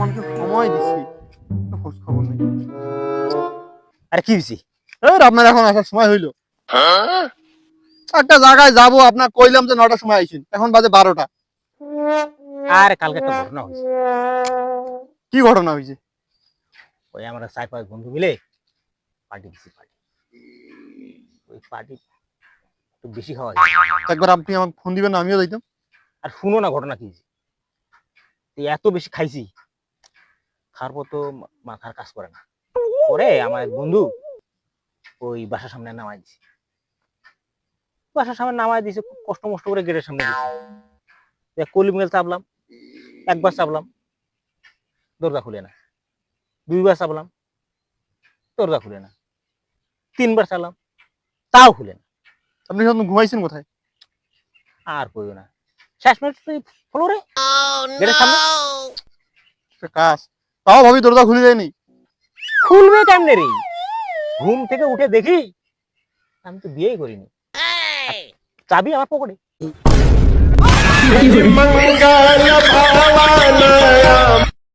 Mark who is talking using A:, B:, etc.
A: মানুষের সময় দিচ্ছি, খোঁজ খবর নেই।
B: আরে কি হয়েছে?
A: আপনার এখন আসার সময় হইলো। একটা জায়গায় যাবো, আপনার কইলাম যে 9টার সময় আইসেন, এখন বাজে 12টা।
B: আরে কালকে একটা ঘটনা হয়েছে।
A: কি ঘটনা হয়েছে?
B: ওই আমরা 4-5 বন্ধু মিলে পার্টি দিচ্ছি। ওই পার্টি একটু বেশি খাওয়া যায়।
A: একবার আপনি আমাকে ফোন দিবেন, আমিও যাইতাম।
B: আর শুনো না ঘটনা কি হয়েছে। এত বেশি খাইছি, খাওয়ার পর তো মাথার কাজ করে না। পরে আমার এক বন্ধু ওই বাসার সামনে নামাই দিছে। খুব কষ্ট মষ্ট করে গেটের সামনে দিছে। কলিং বেল চাপলাম, একবার চাপলাম, দরজা খুলে না। 2বার চাপলাম, দরজা খুলে না। 3বার চাপলাম, তাও খুলে না।
A: আপনি এখন ঘুমাইছেন কোথায়?
B: আর কইও না, শেষ মিনিট ফ্লোরে গেটের সামনে।
A: কাজ তাও ভাবি দরজা খুলে যায়নি।
B: খুলবে কেমনে রে? ঘুম থেকে উঠে দেখি আমি তো বিয়েই করিনি, চাবি আমার পকেটে।